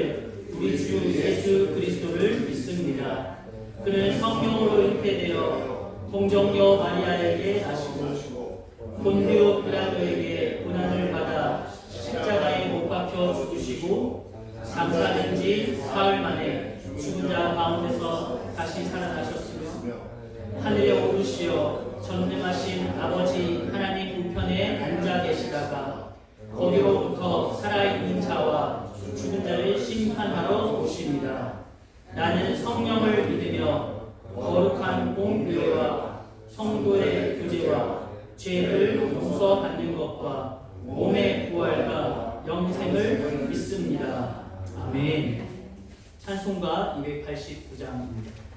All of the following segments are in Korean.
아들 우리 주 예수 그리스도를 믿습니다. 그는 성령으로 잉태되어 동정녀 마리아에게 나시고 본디오 빌라도에게 고난을 받아 십자가에 못 박혀 죽으시고 장사된 지 사흘 만에 죽은 자 가운데서 다시 살아나셨으며 하늘에 오르시어 전능하신 아버지 하나님 우편에 앉아 계시다가 거기로부터 살아있는 자와 죽은 자를 심판하러 오십니다. 나는 성령을 믿으며 거룩한 공교회와 성도의 교제와 죄를 용서받는 것과 몸의 부활과 영생을 믿습니다. 아멘. 찬송가 289장입니다.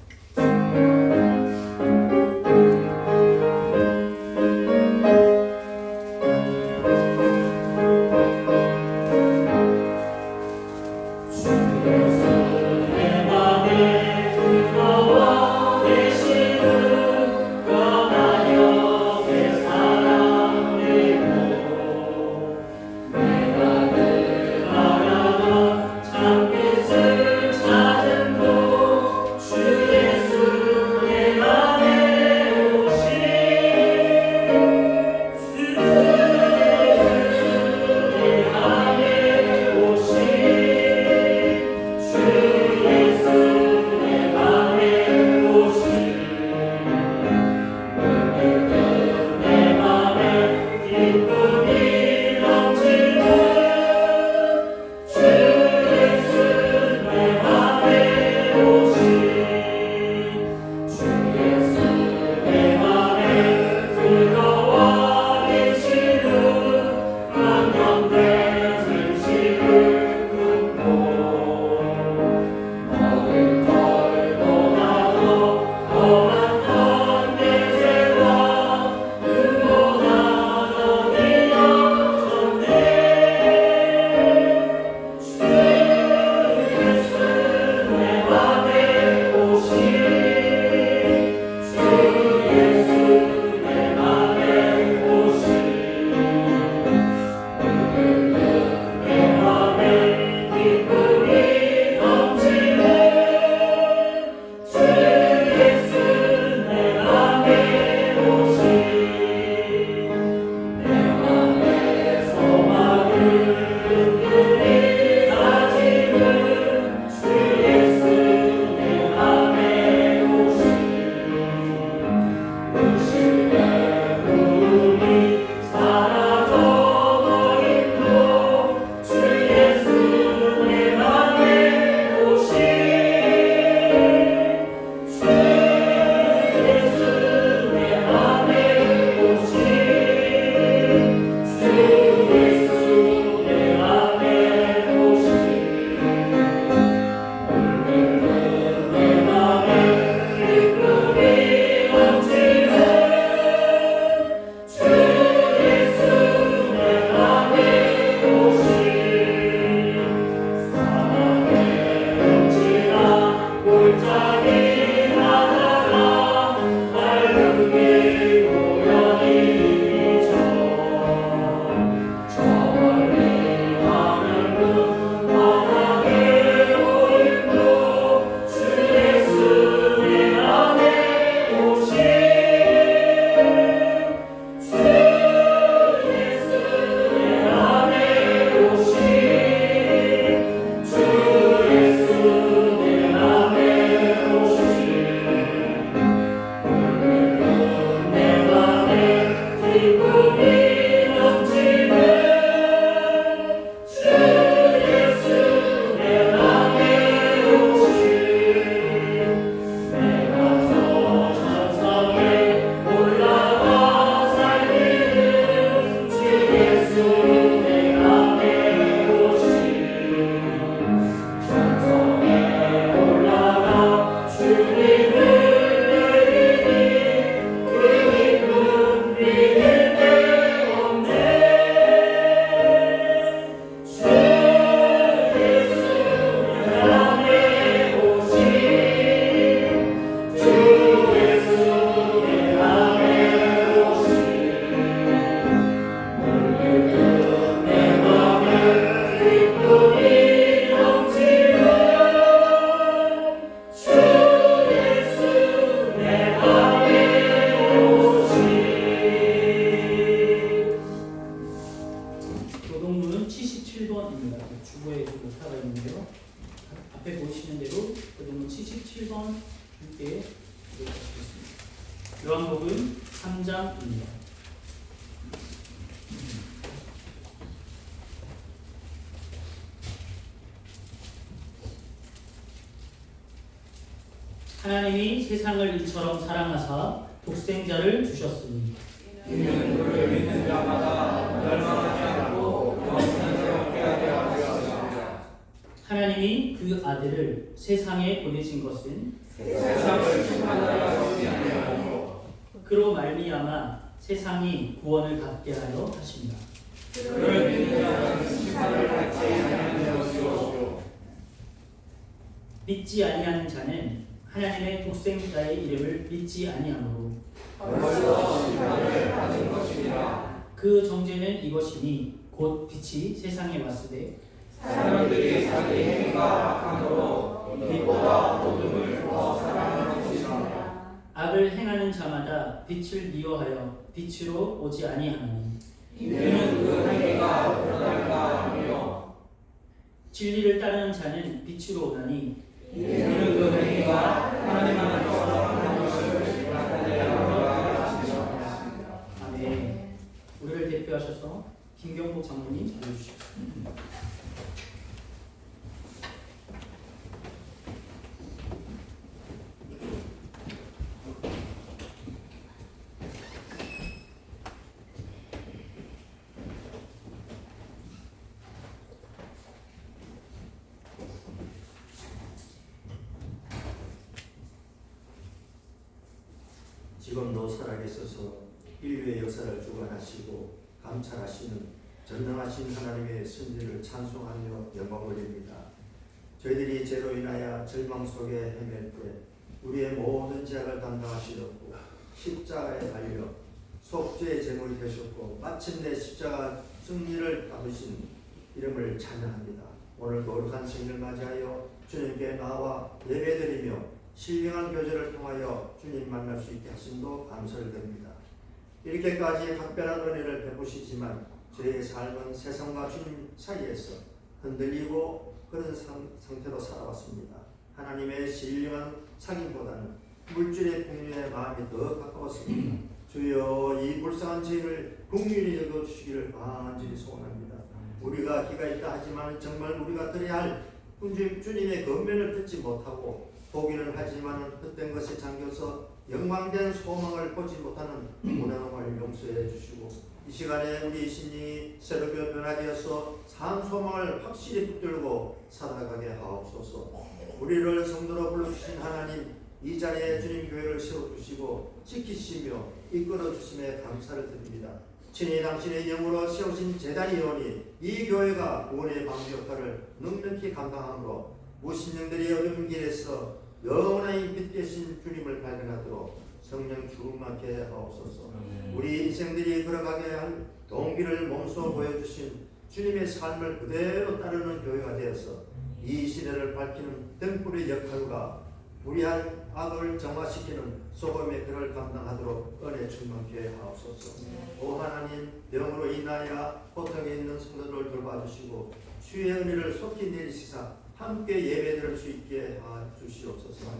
앞에 보이시는 대로 그동안 77번 줄게 기록하시겠습니다. 요한복음 3장입니다. 하나님이 세상을 이처럼 사랑하사 독생자를 주셨으니 이는 그를 믿는 자마다 멸망하지 않고 영생을 얻게 하려 하셨습니다. 하나님이 그 아들을 세상에 보내신 것은 세상을 심판하려 하지 아니하고 그로 말미암아 세상이 구원을 받게 하려 하십니다. 그를 믿는 자는 심판을 받지 아니하는 것이요 믿지 아니하는 자는 하나님의 독생자의 이름을 믿지 아니하므로 벌써 심판을 받은 것이니라. 그 정죄는 이것이니 곧 빛이 세상에 왔으되 사람들이 자기 행위가 악함으로 빛보다 어둠을 더 사랑하는 것이라. 악을 행하는 자마다 빛을 미워하여 빛으로 오지 아니하나니 이는 그 행위가 드러날까 하며 진리를 따르는 자는 빛으로 오나니 이는 그 행위가 하나님 안에서 사랑하는 것을 나타내려 하십니다. 아멘. 우리를 대표하셔서 김경복 장로님 알려주시겠습니다. 지금도 살아계셔서 인류의 역사를 주관하시고 감찰하시는 전능하신 하나님의 선지를 찬송하며 영광 올립니다. 저희들이 죄로 인하여 절망 속에 헤맬 때 우리의 모든 죄악을 담당하시려고 십자가에 달려 속죄의 제물이 되셨고 마침내 십자가 승리를 받으신 이름을 찬양합니다. 오늘 거룩한 생일을 맞이하여 주님께 나와 예배드리며 신령한 교제를 통하여 주님 만날 수 있게 하심도 감사를 드립니다. 이렇게까지 각별한 은혜를 베푸시지만 저희의 삶은 세상과 주님 사이에서 흔들리고 그런 상태로 살아왔습니다. 하나님의 신령한 상인보다는 물질의 풍요에 마음이 더 가까웠습니다. 주여 이 불쌍한 죄를 긍휼히 여겨주시기를 간절히 소원합니다. 우리가 기가 있다 하지만 정말 우리가 드려야 할 주님의 권면을 듣지 못하고 보기는 하지만 헛된 것에 잠겨서 영광된 소망을 보지 못하는 고난을 용서해 주시고 이 시간에 우리 심령이 새롭게 변화되어서 산 소망을 확실히 붙들고 살아가게 하옵소서. 우리를 성도로 불러주신 하나님 이 자리에 주님 교회를 세워주시고 지키시며 이끌어주심에 감사를 드립니다. 친히 당신의 영으로 세우신 제단이오니 이 교회가 구원의 방주 역할을 넉넉히 감당하므로 무신령들이 어려운 길에서 영원한 빛 되신 주님을 발견하도록 성령 충만케 하옵소서. 우리 인생들이 걸어가게 할 동기를 몸소 보여주신 주님의 삶을 그대로 따르는 교회가 되어서 이 시대를 밝히는 등불의 역할과 무리한 악을 정화시키는 소금의 글을 감당하도록 은혜 충만케 하옵소서. 오 하나님, 병으로 인하여 고통에 있는 성도들을 돌봐주시고 주의 은혜를 속히 내리시사 함께 예배드릴 수 있게 주시옵소서.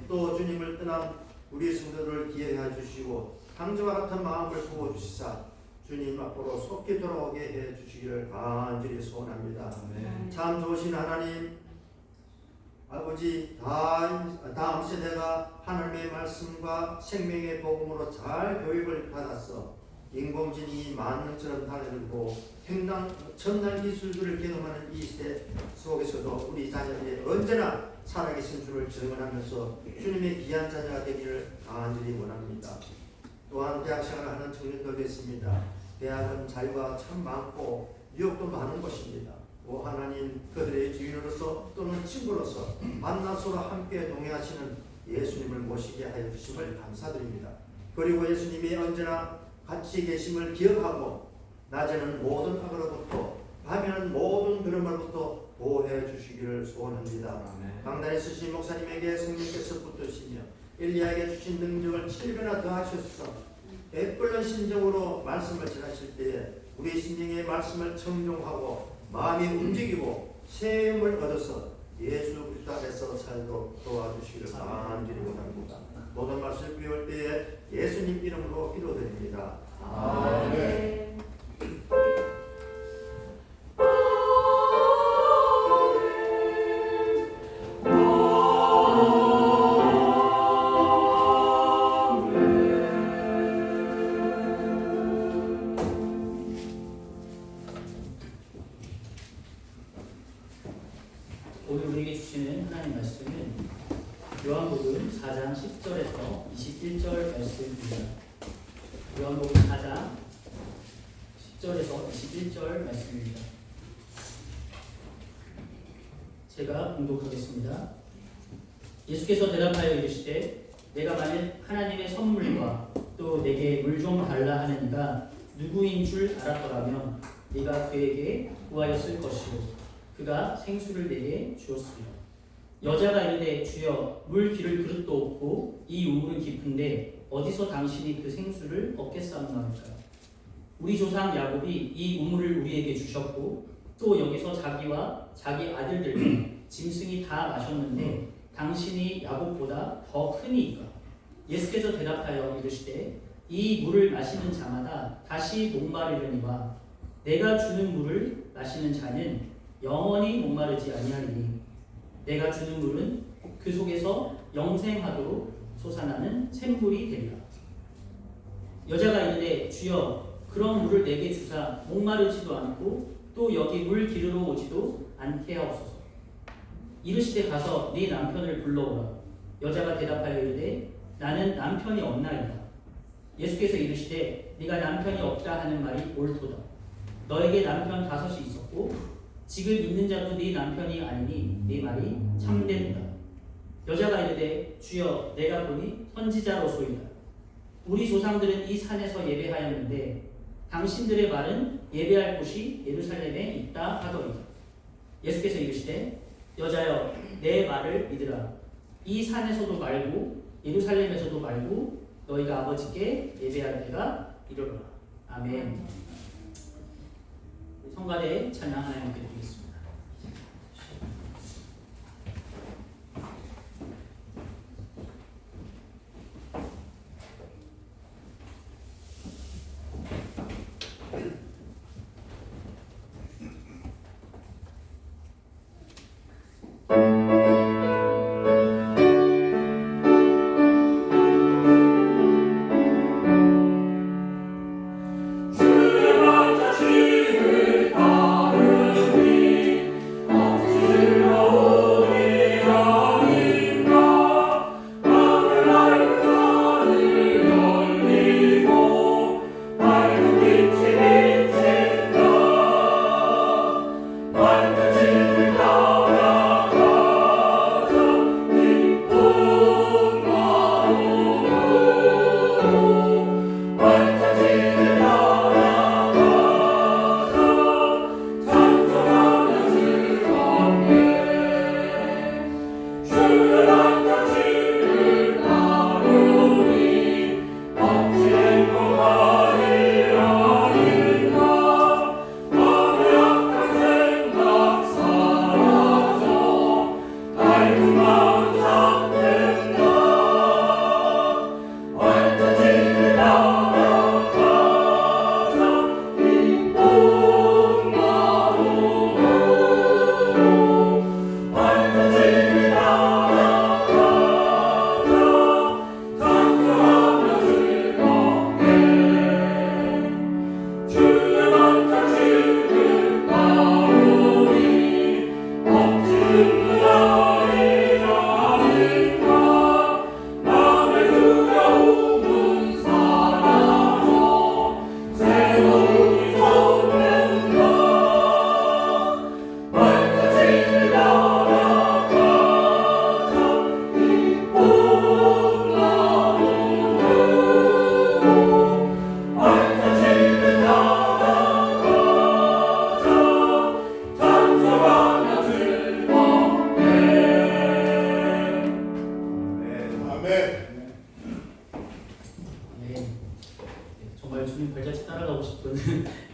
또 주님을 떠난 우리 성도들을 기회해 주시고 당저와 같은 마음을 부어주시사 주님 앞으로 속히 돌아오게 해 주시기를 간절히 소원합니다. 참 좋으신 하나님, 아버지, 다음 세대가 하나님의 말씀과 생명의 복음으로 잘 교육을 받아서 인공지능이 만능처럼 달려들고 첨단 기술들을 경험하는 이 시대 속에서도 우리 자녀들이 언제나 살아계신 주를 증언하면서 주님의 귀한 자녀가 되기를 간절히 원합니다. 또한 대학 생활을 하는 청년들도 있습니다. 대학은 자유가 참 많고 유혹도 많은 곳입니다. 오 하나님, 그들의 주인으로서 또는 친구로서 만나서로 함께 동행하시는 예수님을 모시게 하여 주심을 감사드립니다. 그리고 예수님이 언제나 같이 계심을 기억하고 낮에는 모든 악으로부터 밤에는 모든 두려움으로부터 보호해 주시기를 소원합니다. 강단에 쓰신 목사님에게 성령께서 붙드시며 엘리야에게 주신 능력을 7배나 더하셔서 애끓는 심정으로 말씀을 전하실 때에 우리 심령의 말씀을 청종하고 마음이 움직이고 새 힘을 얻어서 예수 주님 땅에서 살도록 도와주시길 간절히 원합니다. 모든 말씀 배울 때에 예수님 이름으로 기도드립니다. 아멘. 오늘 우리에게 주시는 하나님 말씀은 요한복음 4장 10절에서 21절 말씀입니다. 요한복음 4장 10절에서 21절 말씀입니다. 제가 봉독하겠습니다. 예수께서 대답하여 이르시되 내가 만일 하나님의 선물과 또 내게 물 좀 달라 하느니가 누구인 줄 알았더라면 네가 그에게 구하였을 것이요 그가 생수를 내게 주었으리라. 여자가 이르되 주여 물 기를 그릇도 없고 이 우물은 깊은데 어디서 당신이 그 생수를 얻겠사옵나이까. 우리 조상 야곱이 이 우물을 우리에게 주셨고 또 여기서 자기와 자기 아들들과 짐승이 다 마셨는데 당신이 야곱보다 더 크니이까. 예수께서 대답하여 이르시되 이 물을 마시는 자마다 다시 목마르려니와 내가 주는 물을 마시는 자는 영원히 목마르지 아니하리니 내가 주는 물은 그 속에서 영생하도록 솟아나는 샘물이 되리라. 여자가 이르되 주여 그런 물을 내게 주사 목마르지도 않고 또 여기 물 기르러 오지도 않게 하옵소서. 이르시되 가서 네 남편을 불러오라. 여자가 대답하여 이르되 나는 남편이 없나이다. 예수께서 이르시되 네가 남편이 없다 하는 말이 옳도다. 너에게 남편 5이 있었고 지금 있는 자도 네 남편이 아니니 네 말이 참된다. 여자가 이르되 주여 내가 보니 선지자로소이다. 우리 조상들은 이 산에서 예배하였는데 당신들의 말은 예배할 곳이 예루살렘에 있다 하더이다. 예수께서 이르시되 여자여 내 말을 믿으라. 이 산에서도 말고 예루살렘에서도 말고 너희가 아버지께 예배할 때가 이르러라. 아멘. 성가대 찬양 하나님께 드리겠습니다.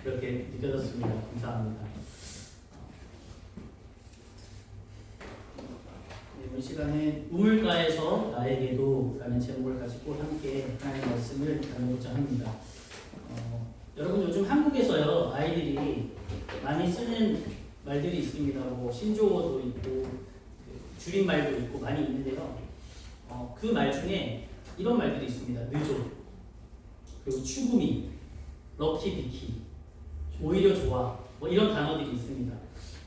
그렇게 느껴졌습니다. 감사합니다. 이번 시간에 우물가에서 나에게도 라는 제목을 가지고 함께 하나님의 말씀을 나누고자 합니다. 여러분 요즘 한국에서요 아이들이 많이 쓰는 말들이 있습니다. 뭐 신조어도 있고 줄임말도 있고 많이 있는데요. 그 말 중에 이런 말들이 있습니다. 늦어, 그리고 추구미, 럭키비키, 오히려 좋아, 뭐 이런 단어들이 있습니다.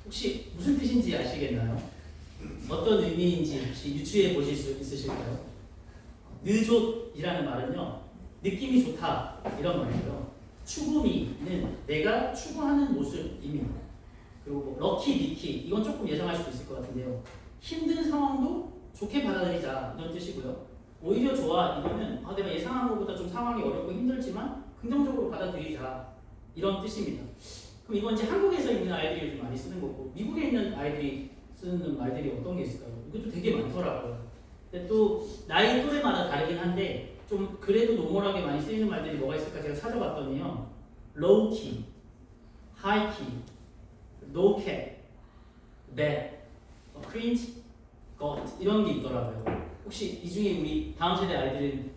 혹시 무슨 뜻인지 아시겠나요? 어떤 의미인지 혹시 유추해 보실 수 있으실까요? 느좋이라는 말은요 느낌이 좋다 이런 말이고요. 추구미는 내가 추구하는 모습입니다. 그리고 뭐 럭키비키 이건 조금 예상할 수도 있을 것 같은데요. 힘든 상황도 좋게 받아들이자 이런 뜻이고요. 오히려 좋아 이거는 내가 예상한 것보다 좀 상황이 어렵고 힘들지만 긍정적으로 받아들이자 이런 뜻입니다. 그럼 이건 이제 한국에서 있는 아이들이 요즘 많이 쓰는 거고 미국에 있는 아이들이 쓰는 말들이 어떤 게 있을까요? 이것도 되게 많더라고요. 근데 또 나이 또래마다 다르긴 한데 좀 그래도 노멀하게 많이 쓰이는 말들이 뭐가 있을까 제가 찾아봤더니요. low key, high key, no cap, bad, cringe, god 이런 게 있더라고요. 혹시 이 중에 우리 다음 세대 아이들은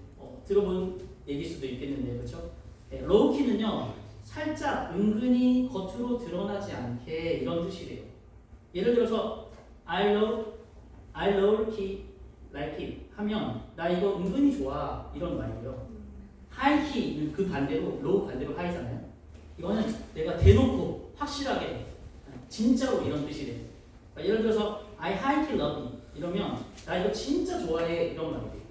들어본 얘기일 수도 있겠는데요, 그렇죠? 네, low key는요 살짝 은근히 겉으로 드러나지 않게 이런 뜻이래요. 예를 들어서 I love key like it 하면 나 이거 은근히 좋아 이런 말이고요. high key는 그 반대로 low 반대로 high잖아요. 이거는 내가 대놓고 확실하게 진짜로 이런 뜻이래요. 그러니까 예를 들어서 I high key love it 이러면 나 이거 진짜 좋아해 이런 말이에요.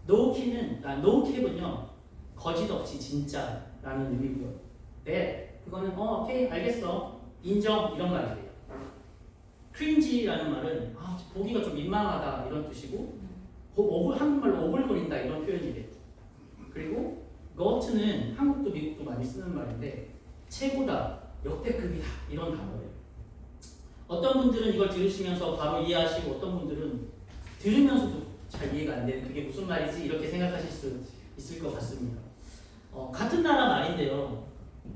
no key는 no cap은요 거짓없이 진짜라는 의미고요. 네 그거는 오케이 알겠어 인정 이런 말이에요. 크린지라는 말은 보기가 좀 민망하다 이런 뜻이고 한국말로 오글거린다 이런 표현이래요. 그리고 got는 한국도 미국도 많이 쓰는 말인데 최고다, 역대급이다 이런 단어예요. 어떤 분들은 이걸 들으시면서 바로 이해하시고 어떤 분들은 들으면서도 잘 이해가 안 되는 그게 무슨 말이지 이렇게 생각하실 수 있을 것 같습니다. 같은 나라 말인데요.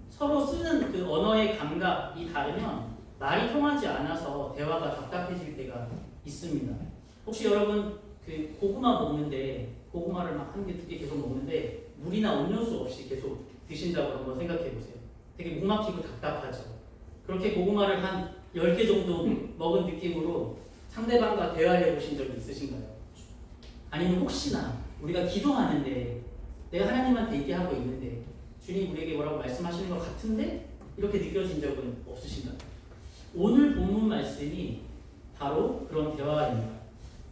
서로 쓰는 그 언어의 감각이 다르면 말이 통하지 않아서 대화가 답답해질 때가 있습니다. 혹시 여러분 그 고구마 먹는데 고구마를 막 한 개, 두 개 계속 먹는데 물이나 음료수 없이 계속 드신다고 한번 생각해 보세요. 되게 목 막히고 답답하죠. 그렇게 고구마를 한 10개 정도 먹은 느낌으로 상대방과 대화해 보신 적이 있으신가요? 아니면 혹시나 우리가 기도하는데 내가 하나님한테 얘기하고 있는데 주님 우리에게 뭐라고 말씀하시는 것 같은데 이렇게 느껴진 적은 없으신가요? 오늘 본문 말씀이 바로 그런 대화입니다.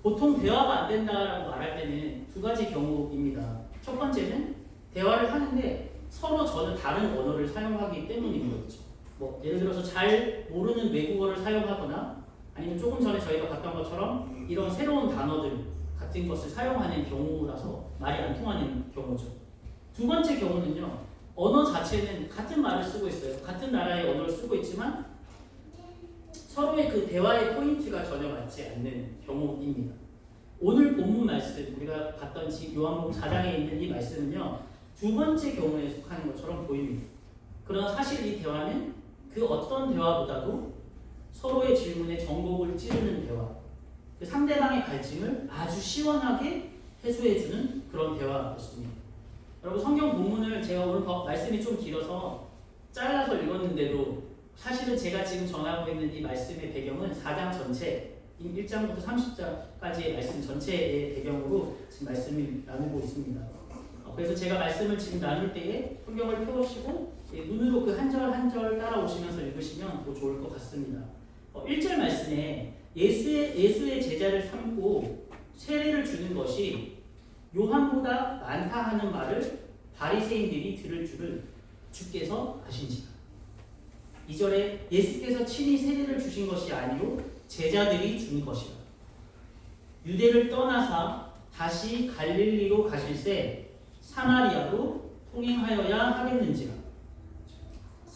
보통 대화가 안 된다라고 말할 때는 두 가지 경우입니다. 첫 번째는 대화를 하는데 서로 저는 다른 언어를 사용하기 때문인 거죠. 뭐 예를 들어서 잘 모르는 외국어를 사용하거나 아니면 조금 전에 저희가 봤던 것처럼 이런 새로운 단어들 같은 것을 사용하는 경우라서 말이 안 통하는 경우죠. 두 번째 경우는요. 언어 자체는 같은 말을 쓰고 있어요. 같은 나라의 언어를 쓰고 있지만 서로의 그 대화의 포인트가 전혀 맞지 않는 경우입니다. 오늘 본문 말씀 우리가 봤던 요한복음 4장에 있는 이 말씀은요. 두 번째 경우에 속하는 것처럼 보입니다. 그러나 사실 이 대화는 그 어떤 대화보다도 서로의 질문에 정곡을 찌르는 대화, 그 상대방의 갈증을 아주 시원하게 해소해주는 그런 대화였습니다. 여러분 성경 본문을 제가 오늘 말씀이 좀 길어서 잘라서 읽었는데도 사실은 제가 지금 전하고 있는 이 말씀의 배경은 4장 전체 1장부터 30장까지의 말씀 전체의 배경으로 지금 말씀을 나누고 있습니다. 그래서 제가 말씀을 지금 나눌 때에 성경을 펴보시고 눈으로 그 한 절 한 절 따라오시면서 읽으시면 더 좋을 것 같습니다. 1절 말씀에 예수의 제자를 삼고 세례를 주는 것이 요한보다 많다 하는 말을 바리새인들이 들을 줄을 주께서 아신지라. 2절에 예수께서 친히 세례를 주신 것이 아니요 제자들이 준 것이라. 유대를 떠나사 다시 갈릴리로 가실새 사마리아로 통행하여야 하겠는지라.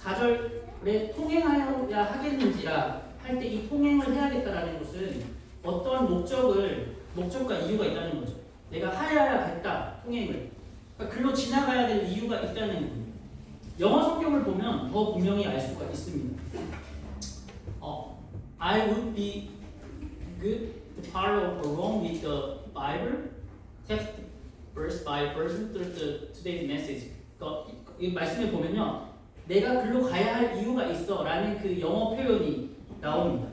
4절에 통행하여야 하겠는지라 할 때 이 통행을 해야겠다라는 것은 어떠한 목적과 이유가 있다는 거죠. 내가 하여야겠다 통행을. 그러니까 글로 지나가야 될 이유가 있다는 겁니다. 영어 성경을 보면 더 분명히 알 수가 있습니다. I would be good to follow along with the Bible text verse by verse through the today's message. 그러니까 이 말씀에 보면요, 내가 글로 가야 할 이유가 있어라는 그 영어 표현이 나옵니다.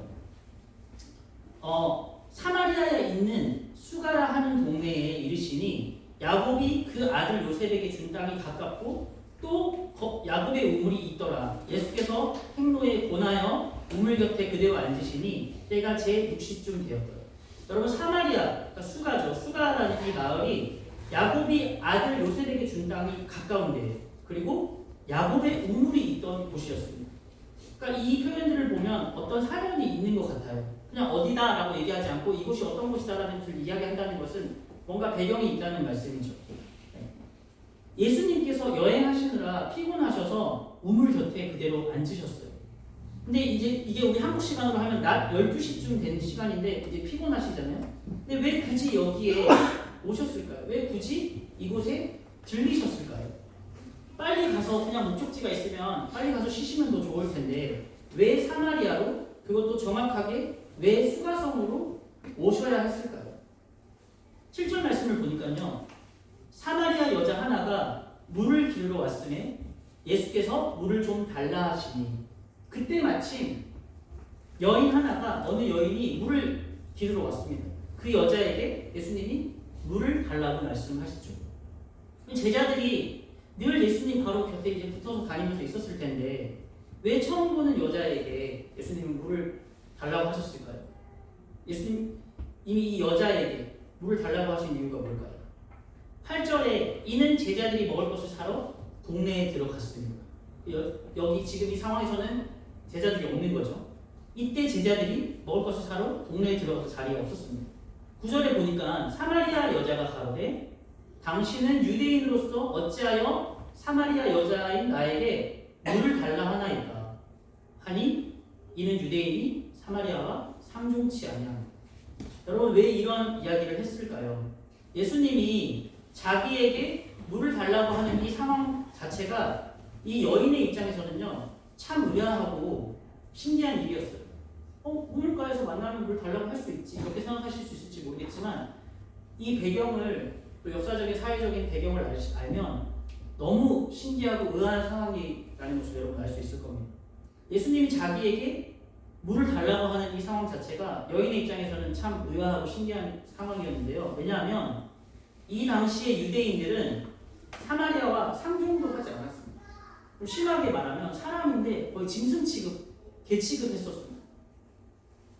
사마리아에 있는 수가라 하는 동네에 이르시니 야곱이 그 아들 요셉에게 준 땅이 가깝고 또 야곱의 우물이 있더라. 예수께서 행로에 권하여 우물 곁에 그대로 앉으시니 때가 제 60쯤 되었더라. 여러분 사마리아, 그러니까 수가죠. 수가라는 이 마을이 야곱이 아들 요셉에게 준 땅이 가까운데 그리고 야곱의 우물이 있던 곳이었습니다. 그러니까 이 표현들을 보면 어떤 사연이 있는 것 같아요. 그냥 어디다라고 얘기하지 않고 이곳이 어떤 곳이다라는 것을 이야기한다는 것은 뭔가 배경이 있다는 말씀이죠. 예수님께서 여행하시느라 피곤하셔서 우물 곁에 그대로 앉으셨어요. 근데 이제 이게 우리 한국 시간으로 하면 낮 12시쯤 되는 시간인데 이제 피곤하시잖아요. 근데 왜 굳이 여기에 오셨을까요? 왜 굳이 이곳에 들리셨을까요? 빨리 가서 그냥 목적지가 있으면 빨리 가서 쉬시면 더 좋을 텐데 왜 사마리아로 그것도 정확하게 왜 수가성으로 오셔야 했을까요? 7절 말씀을 보니까요. 사마리아 여자 하나가 물을 기르러 왔으니 예수께서 물을 좀 달라 하시니 그때 마침 여인 하나가 어느 여인이 물을 기르러 왔습니다. 그 여자에게 예수님이 물을 달라고 말씀하시죠. 제자들이 늘 예수님 바로 곁에 이제 붙어서 다니면서 있었을 텐데 왜 처음 보는 여자에게 예수님은 물을 달라고 하셨을까요? 예수님 이미 이 여자에게 물을 달라고 하신 이유가 뭘까요? 8절에 이는 제자들이 먹을 것을 사러 동네에 들어갔습니다. 여기 지금 이 상황에서는 제자들이 없는 거죠. 이때 제자들이 먹을 것을 사러 동네에 들어가서 자리가 없었습니다. 9절에 보니까 사마리아 여자가 가로되 당신은 유대인으로서 어찌하여 사마리아 여자인 나에게 물을 달라 하나이까 하니 이는 유대인이 사마리아와 상종치 아니하니라. 여러분 왜 이런 이야기를 했을까요? 예수님이 자기에게 물을 달라고 하는 이 상황 자체가 이 여인의 입장에서는요 참 의아하고 신기한 일이었어요. 우물가에서 만나면 물 달라고 할 수 있지 이렇게 생각하실 수 있을지 모르겠지만 이 배경을 또 역사적인 사회적인 배경을 알면 너무 신기하고 의아한 상황이라는 것을 여러분 알 수 있을 겁니다. 예수님이 자기에게 물을 달라고 하는 이 상황 자체가 여인의 입장에서는 참 의아하고 신기한 상황이었는데요. 왜냐하면 이 당시의 유대인들은 사마리아와 상종도 하지 않았습니다. 좀 심하게 말하면 사람인데 거의 짐승 취급, 개 취급했었습니다.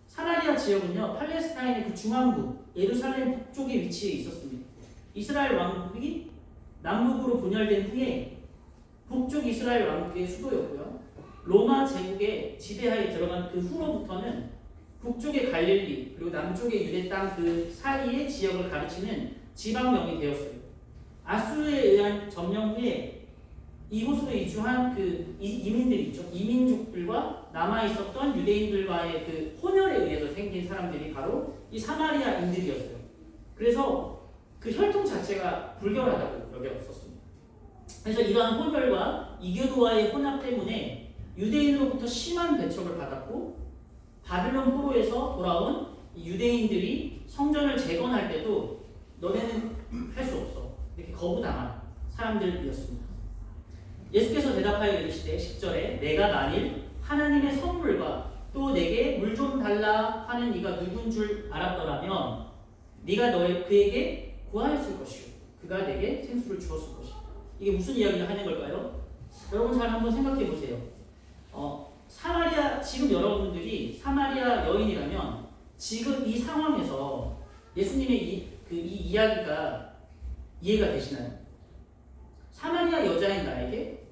사마리아 지역은요 팔레스타인의 그 중앙부 예루살렘 북쪽에 위치해 있었습니다. 이스라엘 왕국이 남북으로 분열된 후에 북쪽 이스라엘 왕국의 수도였고요. 로마 제국의 지배하에 들어간 그 후로부터는 북쪽의 갈릴리 그리고 남쪽의 유대 땅 그 사이의 지역을 가르치는 지방령이 되었어요. 아수르에 의한 점령 후에 이곳으로 이주한 그 이민들이 있죠. 이민족들과 남아 있었던 유대인들과의 그 혼혈에 의해서 생긴 사람들이 바로 이 사마리아인들이었어요. 그래서 그 혈통 자체가 불결하다고 여겼었습니다. 그래서 이러한 혼혈과 이교도와의 혼합 때문에 유대인으로부터 심한 배척을 받았고 바빌론 포로에서 돌아온 유대인들이 성전을 재건할 때도 너네는 할 수 없어 이렇게 거부당한 사람들이었습니다. 예수께서 대답하여 이르시되 10절에 내가 만일 하나님의 선물과 또 내게 물 좀 달라 하는 이가 누군 줄 알았더라면 네가 그에게 구하였을 것이요 그가 내게 생수를 주었을 것이요. 이게 무슨 이야기를 하는 걸까요? 여러분 잘 한번 생각해 보세요. 사마리아 지금 여러분들이 사마리아 여인이라면 지금 이 상황에서 예수님의 이 이야기가 이해가 되시나요? 사마리아 여자인 나에게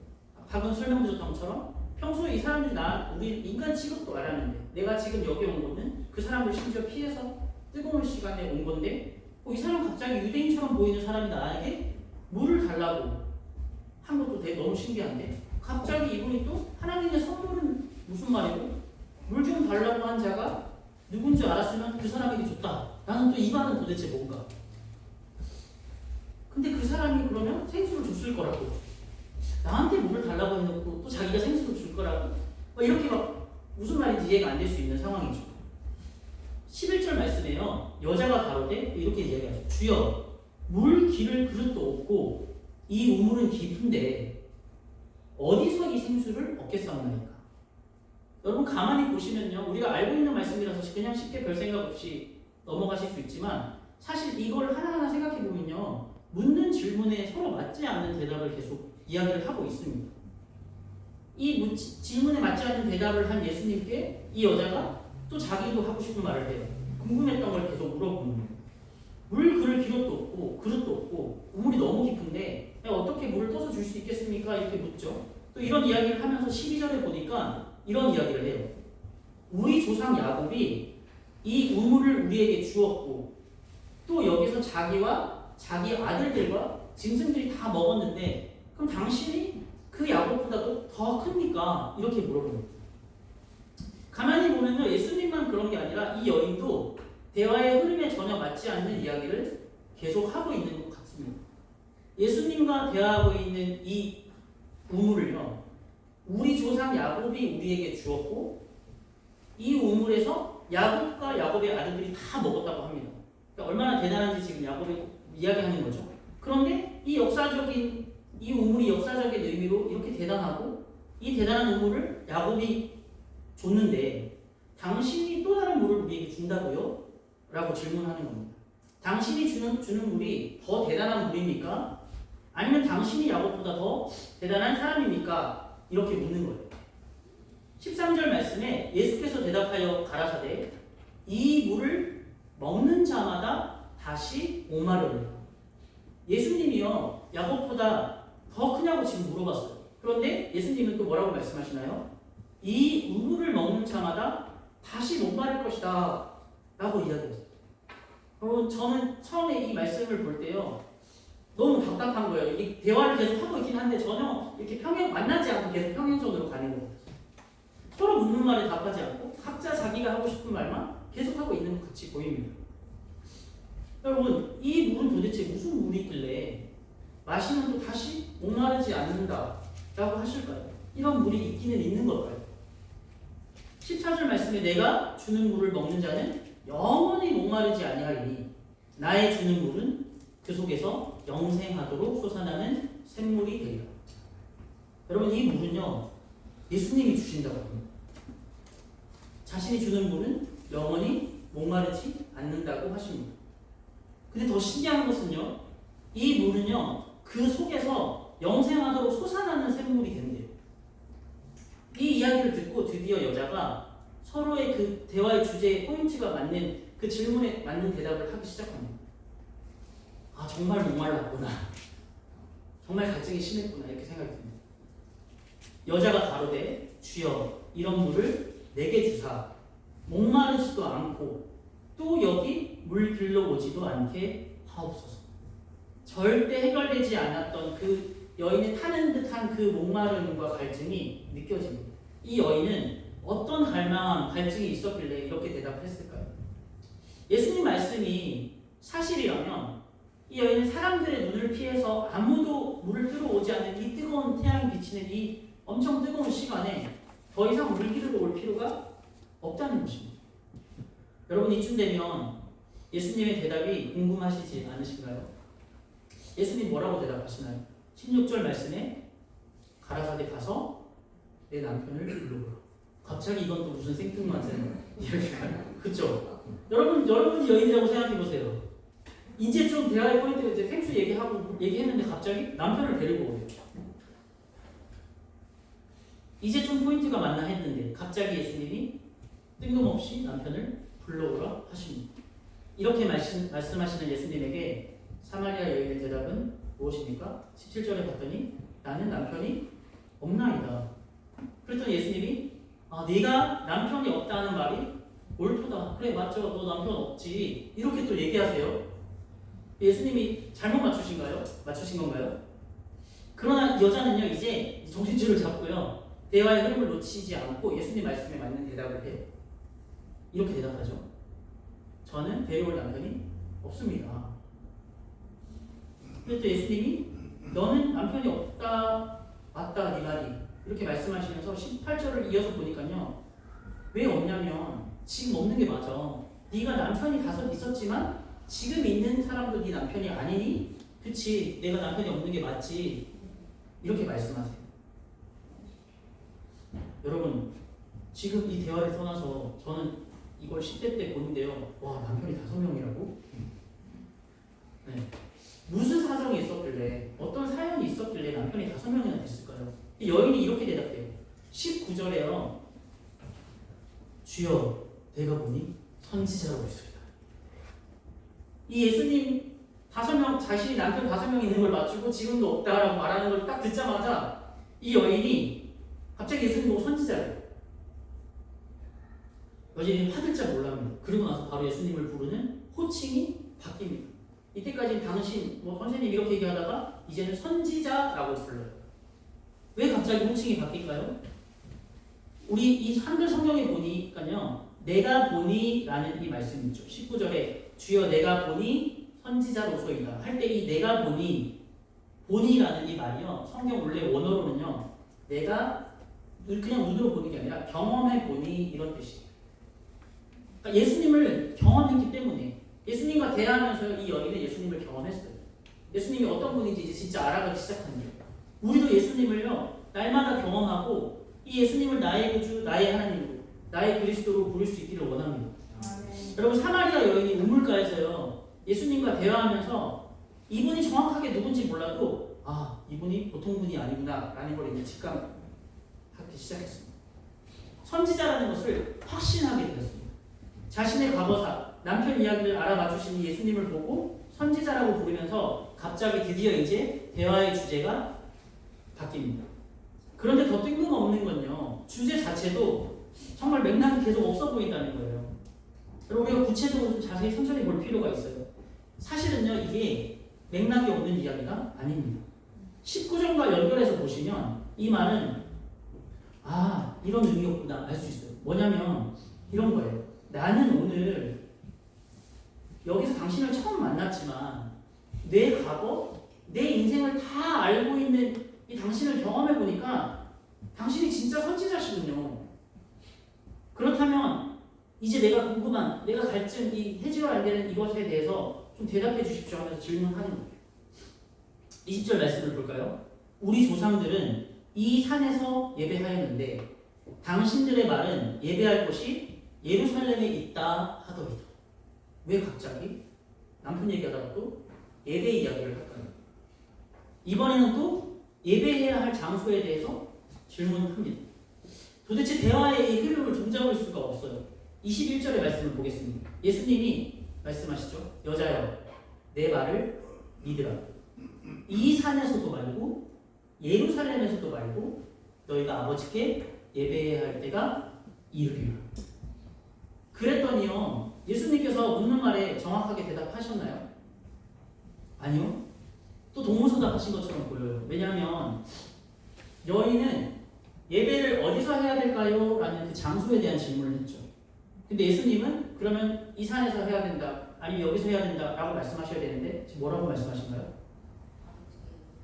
방금 설명드렸던 것처럼 평소에 이 사람들이 우리 인간 취급도 알았는데 내가 지금 여기 온 거는 그 사람을 심지어 피해서 뜨거운 시간에 온 건데 이 사람 갑자기 유대인처럼 보이는 사람이 나에게 물을 달라고 한 것도 되게 너무 신기한데 갑자기 이분이 또 하나님의 선물은 무슨 말이고 물 좀 달라고 한 자가 누군지 알았으면 그 사람에게 줬다. 나는 또 이 말은 도대체 뭔가. 근데 그 사람이 그러면 생수를 줬을 거라고. 나한테 물을 달라고 해놓고 또 자기가 생수를 줄 거라고. 이렇게 막 무슨 말인지 이해가 안 될 수 있는 상황이죠. 11절 말씀에요. 여자가 가로되 이렇게 이야기하죠. 주여 물 기를 그릇도 없고 이 우물은 깊은데 어디서 이 생수를 얻겠사옵나이까. 여러분 가만히 보시면요. 우리가 알고 있는 말씀이라서 그냥 쉽게 별 생각 없이 넘어가실 수 있지만 사실 이걸 하나하나 생각해 보면요. 묻는 질문에 서로 맞지 않는 대답을 계속 이야기를 하고 있습니다. 이 질문에 맞지 않는 대답을 한 예수님께 이 여자가 또 자기도 하고 싶은 말을 해요. 궁금했던 걸 계속 물어보는 거예요. 물 그릇 그릇도 없고 우물이 너무 깊은데 어떻게 물을 떠서 줄 수 있겠습니까? 이렇게 묻죠. 또 이런 이야기를 하면서 12절에 보니까 이런 이야기를 해요. 우리 조상 야곱이 이 우물을 우리에게 주었고 또 여기서 자기와 자기 아들들과 짐승들이 다 먹었는데 그럼 당신이 그 야곱보다도 더 큽니까? 이렇게 물어봅니다. 가만히 보면요. 예수님만 그런 게 아니라 이 여인도 대화의 흐름에 전혀 맞지 않는 이야기를 계속 하고 있는 것 같습니다. 예수님과 대화하고 있는 이 우물을요. 우리 조상 야곱이 우리에게 주었고 이 우물에서 야곱과 야곱의 아들들이 다 먹었다고 합니다. 그러니까 얼마나 대단한지 지금 야곱이 이야기하는 거죠. 그런데 이 우물이 역사적인 의미로 이렇게 대단하고 이 대단한 우물을 야곱이 줬는데 당신이 또 다른 물을 우리에게 준다고요? 라고 질문하는 겁니다. 당신이 주는 물이 더 대단한 물입니까? 아니면 당신이 야곱보다 더 대단한 사람입니까? 이렇게 묻는 거예요. 13절 말씀에 예수께서 대답하여 가라사대 이 물을 먹는 자마다 다시 목마르리라. 예수님이요 야곱보다 더 크냐고 지금 물어봤어요. 그런데 예수님은 또 뭐라고 말씀하시나요? 이 우물을 먹는 자마다 다시 목마를 것이다 라고 이야기했어요. 여러분 저는 처음에 이 말씀을 볼 때요 너무 답답한 거예요. 이 대화를 계속 하고 있긴 한데 전혀 이렇게 만나지 않고 계속 평행선으로 가는 거예요. 서로 묻는 말에 답하지 않고 각자 자기가 하고 싶은 말만 계속 하고 있는 것 같이 보입니다. 여러분 이 물은 도대체 무슨 물이길래 마시면 또 다시 목마르지 않는다 라고 하실까요? 이런 물이 있기는 있는 걸까요? 14절 말씀에 내가 주는 물을 먹는 자는 영원히 목마르지 아니하리니 나의 주는 물은 그 속에서 영생하도록 솟아나는 샘물이 되리라. 여러분 이 물은요 예수님이 주신다고 합니다. 자신이 주는 물은 영원히 목마르지 않는다고 하십니다. 근데 더 신기한 것은요 이 물은요 그 속에서 영생하도록 솟아나는 샘물이 된대요. 이 이야기를 듣고 드디어 여자가 서로의 그 대화의 주제에 포인트가 맞는 그 질문에 맞는 대답을 하기 시작합니다. 아 정말 목말랐구나. 정말 갈증이 심했구나 이렇게 생각이 듭니다. 여자가 가로되 주여 이런 물을 내게 주사 목마르지도 않고 또 여기 물 길러 오지도 않게 하옵소서. 절대 해결되지 않았던 그 여인의 타는 듯한 그 목마름과 갈증이 느껴집니다. 이 여인은 어떤 갈증이 있었길래 이렇게 대답했을까요? 예수님 말씀이 사실이라면 이 여인은 사람들의 눈을 피해서 아무도 물을 들어오지 않는 이 뜨거운 태양이 비치는 이 엄청 뜨거운 시간에 더 이상 물 길러 올 필요가 없다는 것입니다. 여러분 이쯤 되면 예수님의 대답이 궁금하시지 않으신가요? 예수님 뭐라고 대답하시나요? 16절 말씀에 가라사대 가서 내 남편을 불러오라. 갑자기 이건 또 무슨 생뚱맞은 이야기일까요? 그쵸? 여러분이 여인이라고 생각해보세요. 이제 좀 대화의 포인트가 이제 생수 얘기했는데 갑자기 남편을 데리고 오래요. 이제 좀 포인트가 맞나 했는데 갑자기 예수님이 뜬금없이 남편을 불러오라 하십니다. 이렇게 말씀하시는 예수님에게 사마리아 여인의 대답은 무엇입니까? 17절에 봤더니 나는 남편이 없나이다. 그랬더니 예수님이 네가 남편이 없다는 말이 옳도다. 그래 맞죠. 너 남편 없지. 이렇게 또 얘기하세요. 예수님이 잘못 맞추신 건가요? 그러나 여자는요 이제 정신줄을 잡고요 대화의 흐름을 놓치지 않고 예수님 말씀에 맞는 대답을 해요. 이렇게 대답하죠. 저는 데려올 남편이 없습니다. 그래서 또 예수님이 너는 남편이 없다 맞다 네 말이 이렇게 말씀하시면서 18절을 이어서 보니까요 왜 없냐면 지금 없는 게 맞아. 네가 남편이 5 있었지만 지금 있는 사람도 네 남편이 아니니? 그치, 내가 남편이 없는 게 맞지. 이렇게 말씀하세요. 여러분, 지금 이 대화를 떠나서 저는 이걸 10대 때 보는데요. 와, 남편이 5명이라고? 네. 무슨 사정이 있었길래, 어떤 사연이 있었길래 남편이 5명이나 됐을까요? 여인이 이렇게 대답해요. 19절에요. 주여, 내가 보니 선지자라고 있습니다. 이 예수님 5명, 자신이 남편 5명 있는 걸 맞추고 지금도 없다라고 말하는 걸 딱 듣자마자 이 여인이 갑자기 예수님 보고 선지자래요. 여진이 화들짝 놀랍니다. 그리고 나서 바로 예수님을 부르는 호칭이 바뀝니다. 이때까지는 당신, 선생님 이렇게 얘기하다가 이제는 선지자라고 불러요. 왜 갑자기 호칭이 바뀔까요? 우리 이 한글 성경에 보니까요. 내가 보니 라는 이 말씀이 있죠. 19절에 주여 내가 보니 선지자로소이다 할 때 이 내가 보니라는 이 말이요. 성경 원래 원어로는요. 내가 그냥 눈으로 보는 게 아니라 경험해 보니 이런 뜻이에요. 그러니까 예수님을 경험했기 때문에 예수님과 대화하면서 이 여인은 예수님을 경험했어요. 예수님이 어떤 분인지 이제 진짜 알아가기 시작한 거예요. 우리도 예수님을요. 날마다 경험하고 이 예수님을 나의 구주, 나의 하나님으로, 나의 그리스도로 부를 수 있기를 원합니다. 여러분 사마리아 여인이 우물가에서요. 예수님과 대화하면서 이분이 정확하게 누군지 몰라도 아 이분이 보통 분이 아니구나 라는 걸 이제 직감하기 시작했습니다. 선지자라는 것을 확신하게 되었습니다. 자신의 과거사, 남편 이야기를 알아봐 주신 예수님을 보고 선지자라고 부르면서 갑자기 드디어 이제 대화의 주제가 바뀝니다. 그런데 더 뜬금없는 건요. 주제 자체도 정말 맥락이 계속 없어 보인다는 거예요. 여러분 우리가 구체적으로 좀 자세히 천천히 볼 필요가 있어요. 사실은요. 이게 맥락이 없는 이야기가 아닙니다. 19절과 연결해서 보시면 이 말은 아 이런 의미였구나 알 수 있어요. 뭐냐면 이런 거예요. 나는 오늘 여기서 당신을 처음 만났지만 내 과거, 내 인생을 다 알고 있는 이 당신을 경험해 보니까 당신이 진짜 선지자시군요. 그렇다면 이제 내가 궁금한, 내가 갈증, 이 해지가 안 되는 이것에 대해서 좀 대답해 주십시오 하면서 질문하는 거예요. 20절 말씀을 볼까요? 우리 조상들은 이 산에서 예배하였는데 당신들의 말은 예배할 곳이 예루살렘에 있다 하더이다. 왜 갑자기 남편 얘기하다가 또 예배 이야기를 할까요? 이번에는 또 예배해야 할 장소에 대해서 질문합니다. 도대체 대화의 이 흐름을 종잡을 수가 없어요. 21절의 말씀을 보겠습니다. 예수님이 말씀하시죠. 여자여 내 말을 믿으라. 이 산에서도 말고 예루살렘에서도 말고 너희가 아버지께 예배해야 할 때가 이르리라. 그랬더니요. 예수님께서 묻는 말에 정확하게 대답하셨나요? 아니요. 또 동문서답 하신 것처럼 보여요. 왜냐하면 여인은 예배를 어디서 해야 될까요? 라는 그 장소에 대한 질문을 했죠. 근데 예수님은 그러면 이 산에서 해야 된다 아니면 여기서 해야 된다 라고 말씀하셔야 되는데 지금 뭐라고 말씀하신가요?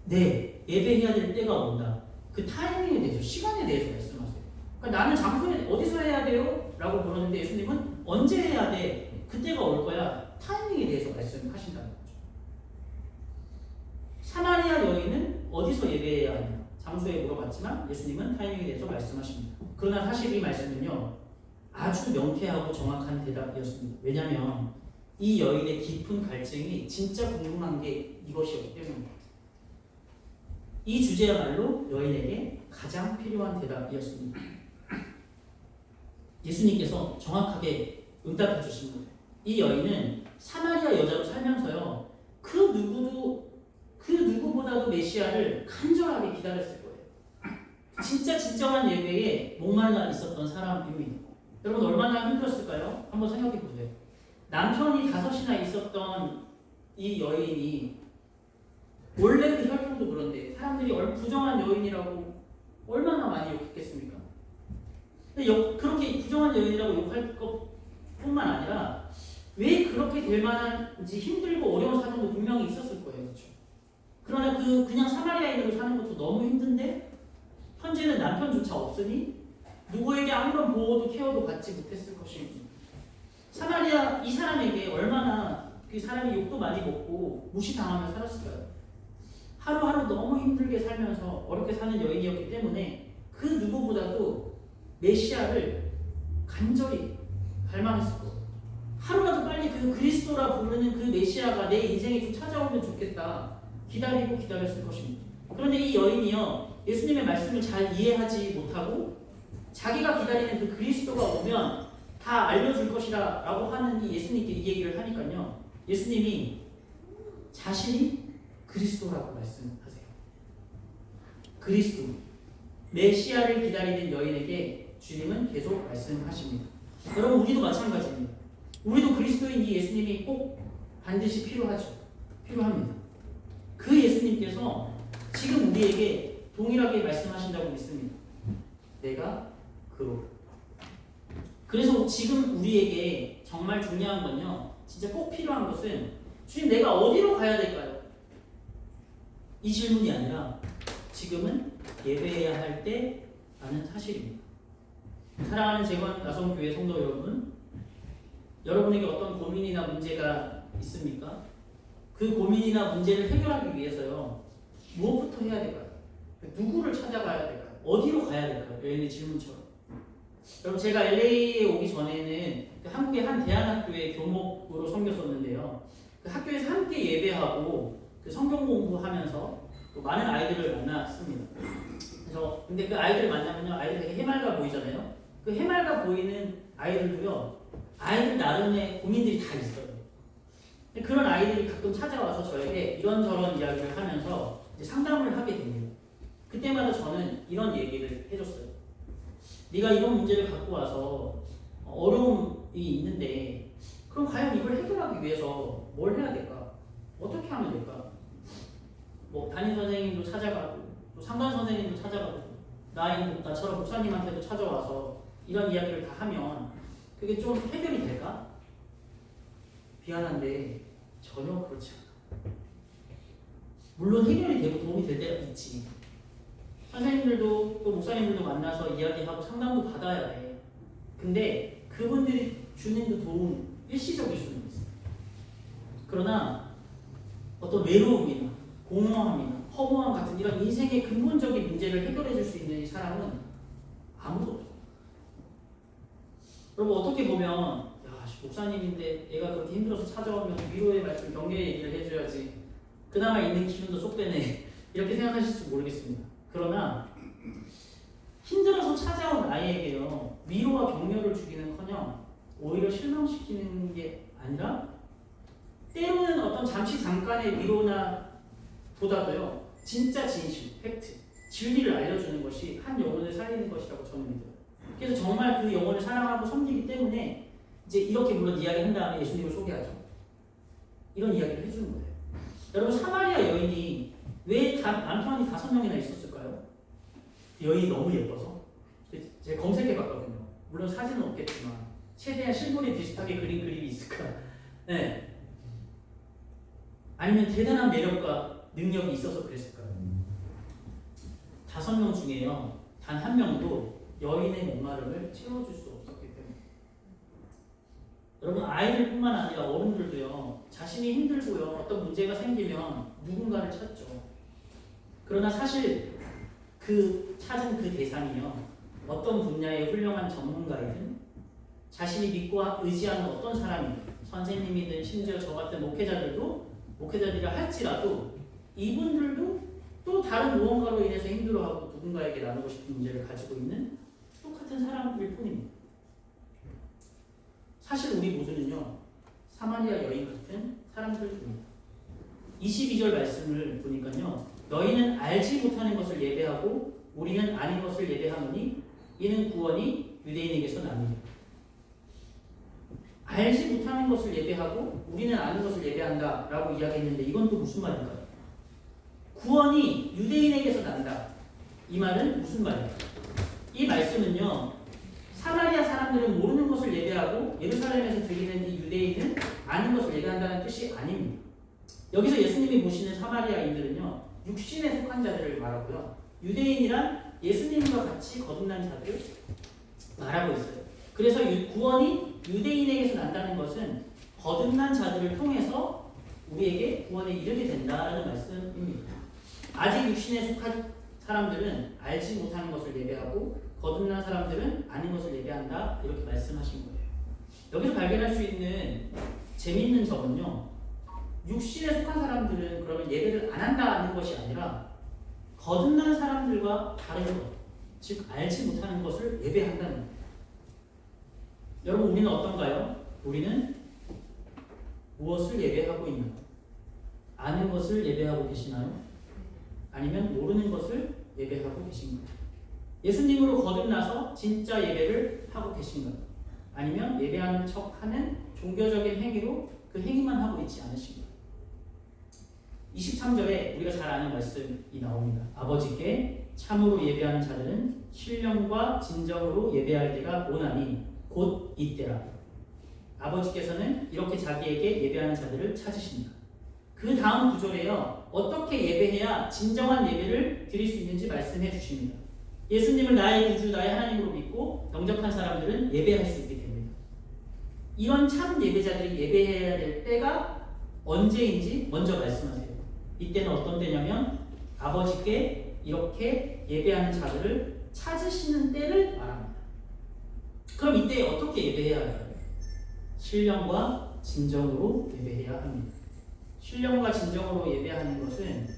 네, 예배해야 될 때가 온다. 그 타이밍에 대해서, 시간에 대해서 말씀하세요. 그러니까 나는 장소에 어디서 해야 돼요? 라고 물었는데 예수님은 언제 해야 돼? 그때가 올 거야. 타이밍에 대해서 말씀하신다는 거죠. 사마리아 여인은 어디서 예배해야 하냐? 장소에 물어봤지만 예수님은 타이밍에 대해서 말씀하십니다. 그러나 사실 이 말씀은요. 아주 명쾌하고 정확한 대답이었습니다. 왜냐하면 이 여인의 깊은 갈증이 진짜 궁금한 게 이것이었기 때문입니다. 이 주제야말로 여인에게 가장 필요한 대답이었습니다. 예수님께서 정확하게 응답해 주신 거예요. 이 여인은 사마리아 여자로 살면서요. 그 누구보다도 메시아를 간절하게 기다렸을 거예요. 진짜 진정한 예배에 목말라 있었던 사람입니다. 여러분 얼마나 힘들었을까요? 한번 생각해 보세요. 남편이 5이나 있었던 이 여인이 원래 그 혈통도 그런데 사람들이 부정한 여인이라고 얼마나 많이 욕했겠습니까? 근데 그렇게 부정한 여인이라고 욕할 것뿐만 아니라 왜 그렇게 될 만한지 힘들고 어려운 사정도 분명히 있었을 거예요. 그렇죠? 그러나 그냥 사마리아인으로 사는 것도 너무 힘든데 현재는 남편조차 없으니 누구에게 아무런 보호도 케어도 받지 못했을 것입니다. 사마리아 이 사람에게 얼마나 그 사람이 욕도 많이 먹고 무시당하며 살았을까요? 하루하루 너무 힘들게 살면서 어렵게 사는 여인이었기 때문에 그 누구보다도 메시아를 간절히 갈망했을 거예요. 하루라도 빨리 그 그리스도라 부르는 그 메시아가 내 인생에 좀 찾아오면 좋겠다 기다리고 기다렸을 것입니다. 그런데 이 여인이요 예수님의 말씀을 잘 이해하지 못하고 자기가 기다리는 그 그리스도가 오면 다 알려줄 것이다 라고 하는 이 예수님께 이 얘기를 하니까요 예수님이 자신이 그리스도라고 말씀하세요. 그리스도 메시아를 기다리는 여인에게 주님은 계속 말씀하십니다. 여러분 우리도 마찬가지입니다. 우리도 그리스도인 이 예수님이 꼭 반드시 필요합니다. 그 예수님께서 지금 우리에게 동일하게 말씀하신다고 믿습니다. 내가 그로. 그래서 지금 우리에게 정말 중요한 건요 진짜 꼭 필요한 것은 주님 내가 어디로 가야 될까요? 이 질문이 아니라 지금은 예배해야 할 때라는 사실입니다. 사랑하는 재건 나성교회 성도 여러분, 여러분에게 어떤 고민이나 문제가 있습니까? 그 고민이나 문제를 해결하기 위해서요 무엇부터 해야 될까요? 누구를 찾아가야 될까요? 어디로 가야 될까요? 여인의 질문처럼. 여러분 제가 LA에 오기 전에는 그 한국의 한 대안학교의 교목으로 섬겼었는데요. 그 학교에서 함께 예배하고 그 성경 공부하면서 또 많은 아이들을 만났습니다. 그래서 근데 그 아이들을 만나면요 아이들 되게 해맑아 보이잖아요. 그 해맑아 보이는 아이들도요 아이들 나름의 고민들이 다 있어요. 그런 아이들이 가끔 찾아와서 저에게 이런저런 이야기를 하면서 이제 상담을 하게 됩니다. 그때마다 저는 이런 얘기를 해줬어요. 네가 이런 문제를 갖고 와서 어려움이 있는데 그럼 과연 이걸 해결하기 위해서 뭘 해야 될까? 어떻게 하면 될까? 뭐 담임 선생님도 찾아가고 또 상담 선생님도 찾아가고 나처럼 목사님한테도 찾아와서 이런 이야기를 다 하면 그게 좀 해결이 될까? 미안한데 전혀 그렇지 않아. 물론 해결이 되고 도움이 될 때가 있지. 선생님들도 또 목사님들도 만나서 이야기하고 상담도 받아야 돼. 근데 그분들이 주는 그 도움 일시적일 수는 있어. 그러나 어떤 외로움이나 공허함이나 허무함 같은 이런 인생의 근본적인 문제를 해결해 줄 수 있는 이 사람은 아무도 없어. 여러분 어떻게 보면 목사님인데 얘가 그렇게 힘들어서 찾아오면 위로의 말씀, 격려의 얘기를 해줘야지 그나마 있는 기분도 쏙 빼네 이렇게 생각하실지 모르겠습니다. 그러나 힘들어서 찾아온 아이에게요 위로와 격려를 주기는커녕 오히려 실망시키는 게 아니라 때로는 어떤 잠시 잠깐의 위로나 보다도요 진짜 진실, 팩트, 진리를 알려주는 것이 한 영혼을 살리는 것이라고 저는 믿어요. 그래서 정말 그 영혼을 사랑하고 섬기기 때문에 이제 이렇게 물론 이야기한 다음에 예수님을 소개하죠. 이런 이야기를 해주는 거예요. 여러분 사마리아 여인이 왜 남편이 5명이나 있었을까요? 여인이 너무 예뻐서 제가 검색해봤거든요. 물론 사진은 없겠지만 최대한 실물이 비슷하게 그린 그림이 있을까? 네. 아니면 대단한 매력과 능력이 있어서 그랬을까요? 5명 중에요 단 1명도 여인의 목마름을 채워줄 수 없었기 때문에. 여러분 아이들뿐만 아니라 어른들도요 자신이 힘들고요 어떤 문제가 생기면 누군가를 찾죠. 그러나 사실 그 찾은 그 대상이요 어떤 분야의 훌륭한 전문가이든 자신이 믿고 의지하는 어떤 사람이든 선생님이든 심지어 저 같은 목회자들이라 할지라도 이분들도 또 다른 무언가로 인해서 힘들어하고 누군가에게 나누고 싶은 문제를 가지고 있는 똑같은 사람일 뿐입니다. 사실 우리 모두는요 사마리아 여인 같은 사람들입니다. 22절 말씀을 보니까요 너희는 알지 못하는 것을 예배하고 우리는 아는 것을 예배하노니 이는 구원이 유대인에게서 나니라. 알지 못하는 것을 예배하고 우리는 아는 것을 예배한다 라고 이야기했는데 이건 또 무슨 말일까요? 구원이 유대인에게서 난다. 이 말은 무슨 말일까요? 이 말씀은요 사마리아 사람들은 모르는 것을 예배하고 예루살렘에서 드리는 이 유대인은 아는 것을 예배한다는 뜻이 아닙니다. 여기서 예수님이 보시는 사마리아인들은요 육신에 속한 자들을 말하고요 유대인이란 예수님과 같이 거듭난 자들 말하고 있어요. 그래서 구원이 유대인에게서 난다는 것은 거듭난 자들을 통해서 우리에게 구원에 이르게 된다는 말씀입니다. 아직 육신에 속한 사람들은 알지 못하는 것을 예배하고 거듭난 사람들은 아는 것을 예배한다 이렇게 말씀하신 거예요. 여기서 발견할 수 있는 재미있는 점은요. 육신에 속한 사람들은 그러면 예배를 안 한다는 것이 아니라 거듭난 사람들과 다른 것, 즉 알지 못하는 것을 예배한다는 거예요. 여러분 우리는 어떤가요? 우리는 무엇을 예배하고 있나요? 아는 것을 예배하고 계시나요? 아니면 모르는 것을 예배하고 계신가요? 예수님으로 거듭나서 진짜 예배를 하고 계신가요? 아니면 예배하는 척하는 종교적인 행위로 그 행위만 하고 있지 않으신가요? 23절에 우리가 잘 아는 말씀이 나옵니다. 아버지께 참으로 예배하는 자들은 신령과 진정으로 예배할 때가 오나니 곧 이때라. 아버지께서는 이렇게 자기에게 예배하는 자들을 찾으신다. 그 다음 구절에요. 어떻게 예배해야 진정한 예배를 드릴 수 있는지 말씀해 주십니다. 예수님을 나의 구주, 나의 하나님으로 믿고 영접한 사람들은 예배할 수 있게 됩니다. 이런 참 예배자들이 예배해야 될 때가 언제인지 먼저 말씀하세요. 이때는 어떤 때냐면 아버지께 이렇게 예배하는 자들을 찾으시는 때를 말합니다. 그럼 이때 어떻게 예배해야 할까요? 신령과 진정으로 예배해야 합니다. 신령과 진정으로 예배하는 것은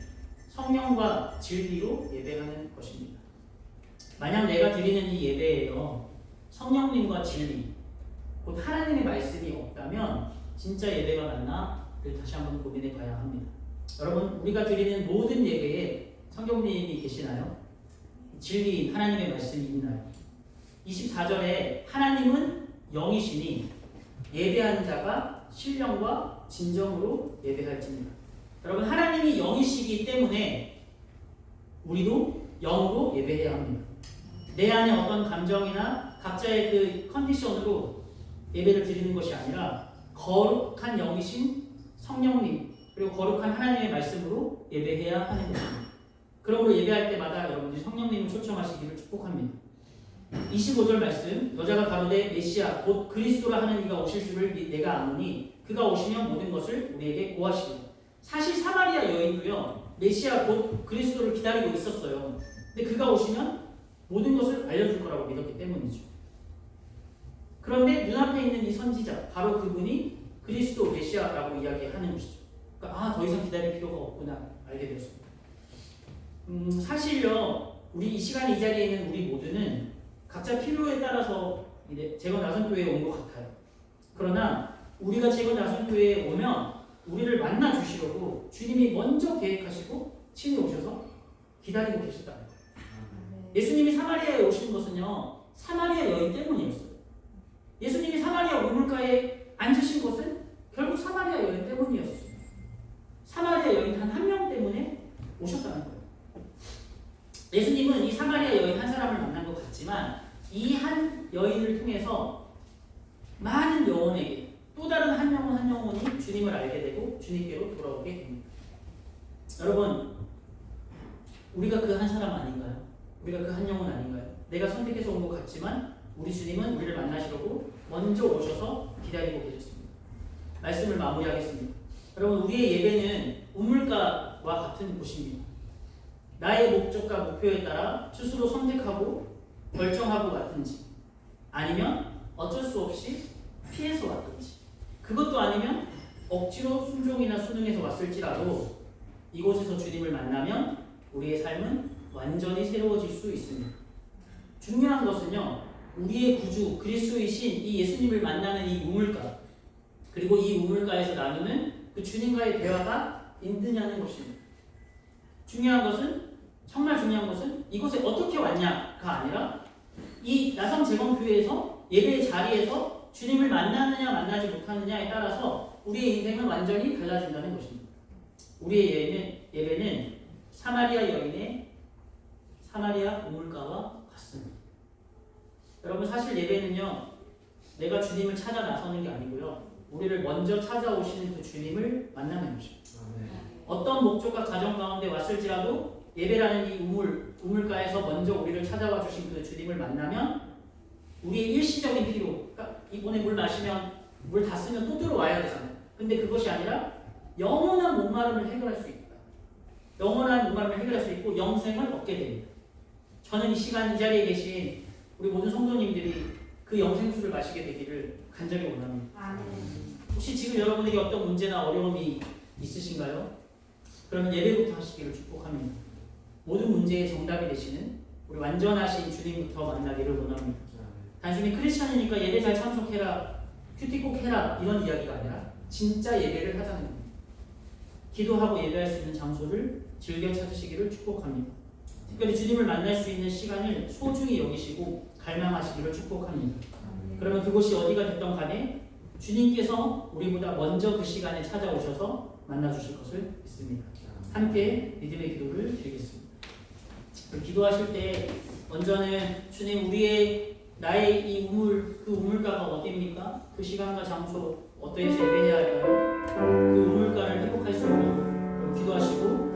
성령과 진리로 예배하는 것입니다. 만약 내가 드리는 이 예배에요 성령님과 진리, 곧 하나님의 말씀이 없다면 진짜 예배가 맞나를 다시 한번 고민해 봐야 합니다. 여러분 우리가 드리는 모든 예배에 성령님이 계시나요? 진리인 하나님의 말씀이 있나요? 24절에 하나님은 영이시니 예배하는 자가 신령과 진정으로 예배할지니라. 여러분 하나님이 영이시기 때문에 우리도 영으로 예배해야 합니다. 내 안에 어떤 감정이나 각자의 그 컨디션으로 예배를 드리는 것이 아니라 거룩한 영이신 성령님 그리고 거룩한 하나님의 말씀으로 예배해야 하는 것입니다. 그러므로 예배할 때마다 여러분들이 성령님을 초청하시기를 축복합니다. 25절 말씀 여자가 가로되 메시아 곧 그리스도라 하는 이가 오실 줄을 내가 아노니 그가 오시면 모든 것을 우리에게 고하시리라. 사실 사마리아 여인도요 메시아 곧 그리스도를 기다리고 있었어요. 근데 그가 오시면 모든 것을 알려줄 거라고 믿었기 때문이죠. 그런데 눈앞에 있는 이 선지자 바로 그분이 그리스도 메시아라고 이야기하는 것이죠. 그러니까 더 이상 기다릴 필요가 없구나 알게 되었습니다. 사실요 우리 이 시간에 이 자리에 있는 우리 모두는 각자 필요에 따라서 재건 나선교회에 온 것 같아요. 그러나 우리가 재건 나선교회에 오면 우리를 만나 주시려고 주님이 먼저 계획하시고 친히 오셔서 기다리고 계셨다는 거예요. 예수님이 사마리아에 오신 것은요 사마리아 여인 때문이었어요. 예수님이 사마리아 우물가에 앉으신 것은 결국 사마리아 여인 때문이었어요. 사마리아 여인 한 명 때문에 오셨다는 거예요. 예수님은 이 사마리아 여인 한 사람을 만난 것 같지만 이 한 여인을 통해서 많은 영혼에게 또 다른 한 영혼이 주님을 알게 되고 주님께로 돌아오게 됩니다. 여러분 우리가 그 한 사람 아닌가요? 우리가 그 한 영혼 아닌가요? 내가 선택해서 온 것 같지만 우리 주님은 우리를 만나시려고 먼저 오셔서 기다리고 계셨습니다. 말씀을 마무리하겠습니다. 여러분 우리의 예배는 우물가와 같은 곳입니다. 나의 목적과 목표에 따라 스스로 선택하고 결정하고 왔든지 아니면 어쩔 수 없이 피해서 왔든지 그것도 아니면 억지로 순종이나 수능해서 왔을지라도 이곳에서 주님을 만나면 우리의 삶은 완전히 새로워질 수 있습니다. 중요한 것은요 우리의 구주 그리스도이신 이 예수님을 만나는 이 우물가 그리고 이 우물가에서 나누는 그 주님과의 대화가 있느냐는 것입니다. 정말 중요한 것은 이곳에 어떻게 왔냐가 아니라 이 나성 재건교회에서 예배의 자리에서 주님을 만나느냐 만나지 못하느냐에 따라서 우리의 인생은 완전히 달라진다는 것입니다. 우리의 예배는 사마리아 여인의 사마리아 우물가와 같습니다. 여러분 사실 예배는요 내가 주님을 찾아 나서는 게 아니고요 우리를 먼저 찾아오시는 그 주님을 만나는 것입니다. 어떤 목적과 가정 가운데 왔을지라도 예배라는 이 우물가에서 먼저 우리를 찾아와 주신 그 주님을 만나면 우리의 일시적인 필요, 그러니까 이번에 물 마시면 물 다 쓰면 또 들어와야 되잖아요. 근데 그것이 아니라 영원한 목마름을 해결할 수 있다. 영원한 목마름을 해결할 수 있고 영생을 얻게 됩니다. 저는 이 시간 이 자리에 계신 우리 모든 성도님들이 그 영생수를 마시게 되기를 간절히 원합니다. 혹시 지금 여러분에게 어떤 문제나 어려움이 있으신가요? 그러면 예배부터 하시기를 축복합니다. 모든 문제의 정답이 되시는 우리 완전하신 주님부터 만나기를 원합니다. 단순히 크리스천이니까 예배 잘 참석해라, 큐티 꼭 해라 이런 이야기가 아니라 진짜 예배를 하자는 겁니다. 기도하고 예배할 수 있는 장소를 즐겨 찾으시기를 축복합니다. 특별히 주님을 만날 수 있는 시간을 소중히 여기시고 갈망하시기를 축복합니다. 그러면 그곳이 어디가 됐던 간에 주님께서 우리보다 먼저 그 시간에 찾아오셔서 만나주실 것을 믿습니다. 함께 믿음의 기도를 드리겠습니다. 기도하실 때 먼저는 주님 나의 이 그 우물가가 어디입니까? 그 시간과 장소 어디에서 예배해야 할까요? 그 우물가를 회복할 수 있도록 기도하시고 또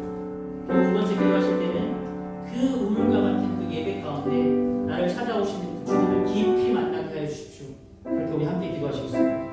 두 번째 기도하실 때는 그 우물가 같은 그 예배 가운데 나를 찾아오시는 그 주님을 깊이 만나게 하여 주십시오. 그렇게 우리 함께 기도하시겠습니다.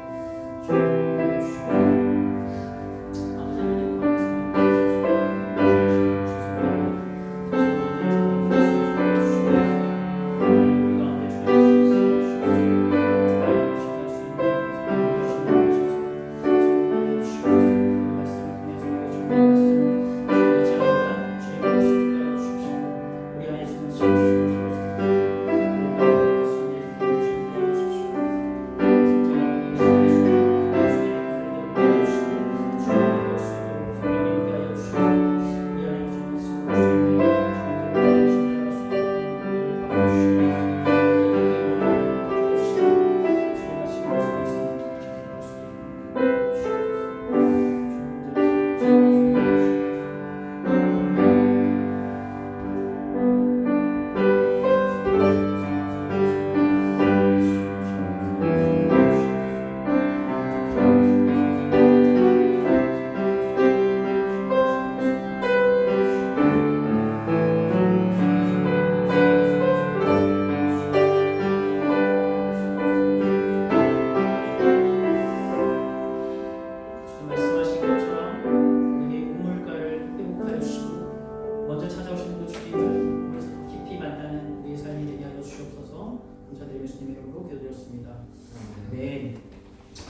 네.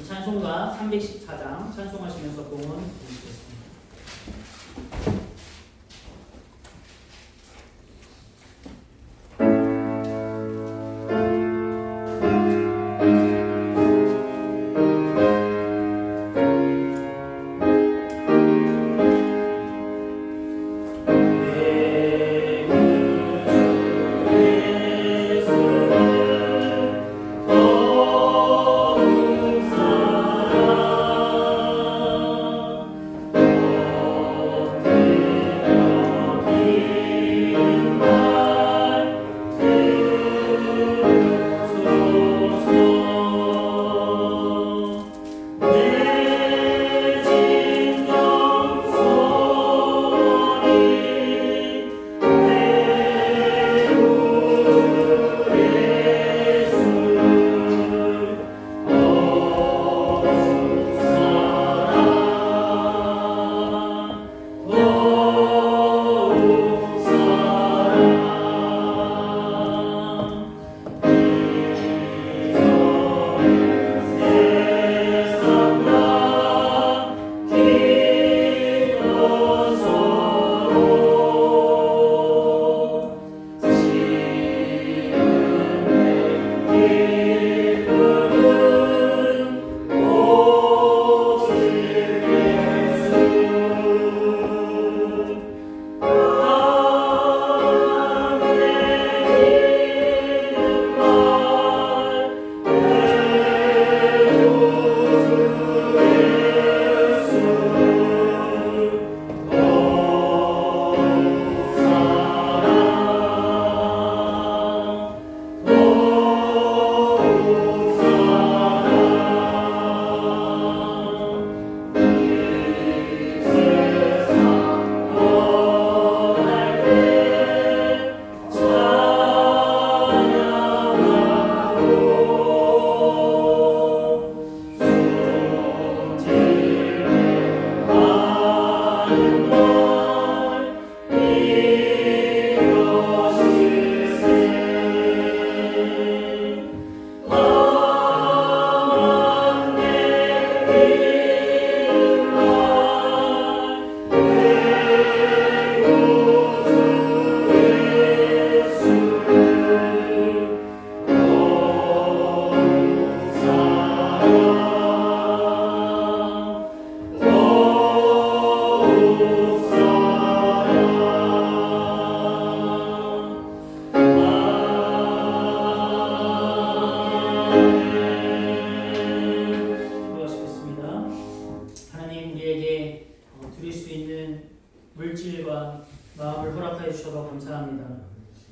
찬송가 314장 찬송하시면서 봉헌 드리시겠습니다. 기도하시겠습니다. 하나님, 우리에게 드릴 수 있는 물질과 마음을 허락하여 주셔서 감사합니다.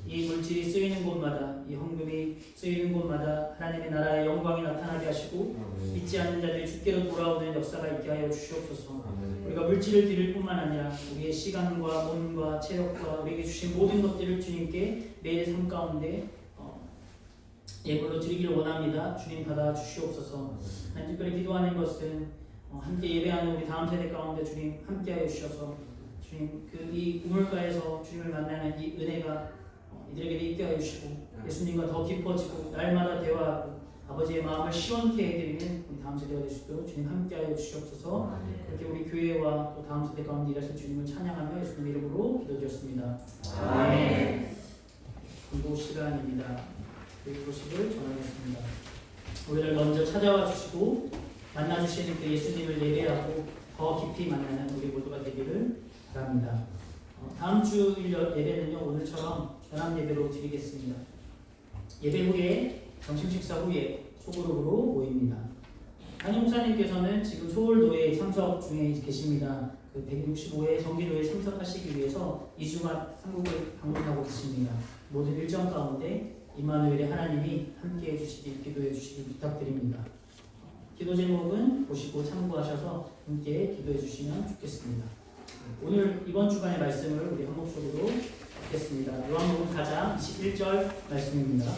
이 물질이 쓰이는 곳마다, 이 헌금이 쓰이는 곳마다 하나님의 나라의 영광이 나타나게 하시고 믿지 않는 자들이 주께로 돌아오는 역사가 있게 하여 주시옵소서. 우리가 물질을 드릴 뿐만 아니라 우리의 시간과 몸과 체력과 우리에게 주신 모든 것들을 주님께 매일 삶 가운데 예물로 드리기를 원합니다. 주님 받아 주시옵소서. 하나님, 특별히 기도하는 것은 함께 예배하는 우리 다음 세대 가운데 주님 함께하여 주셔서 주님 이 우물가에서 주님을 만나는 이 은혜가 이들에게도 있게 하여 주시고 예수님과 더 깊어지고 날마다 대화하고 아버지의 마음을 시원케 해드리는 우리 다음 세대가 될 수 있도록 주님 함께하여 주시옵소서. 그렇게 우리 교회와 또 다음 세대 가운데 일하실 주님을 찬양하며 예수님 이름으로 기도드렸습니다. 아멘. 기도 시간입니다. 그 소식을 전하겠습니다. 우리를 먼저 찾아와 주시고 만나주시는 그 예수님을 예배하고 더 깊이 만나는 우리 모두가 되기를 바랍니다. 다음 주 예배는요, 오늘처럼 연합 예배로 드리겠습니다. 예배 후에 점심 식사 후에 소그룹으로 모입니다. 한용 목사님께서는 지금 서울도에 참석 중에 계십니다. 그 165회 정기도에 참석하시기 위해서 2주간 한국을 방문하고 계십니다. 모든 일정 가운데 임마누엘의 하나님이 함께해 주시길 기도해 주시길 부탁드립니다. 기도 제목은 보시고 참고하셔서 함께 기도해 주시면 좋겠습니다. 오늘 이번 주간의 말씀을 우리 한 목소리로 읽겠습니다. 요한복음 4장 21절 말씀입니다.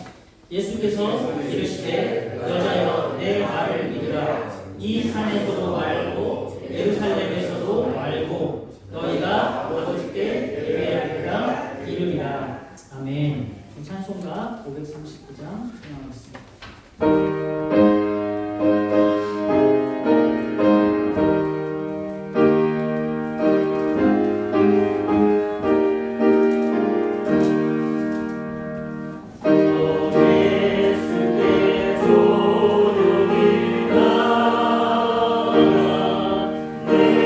예수께서 이르시되 여자여 내 말을 믿으라. 이 산에서도 말고 예루살렘에서도 말고 너희가 아버지께 예배하리라 이르리라. 아멘. 찬송가 539장 찬양하겠습니다. 내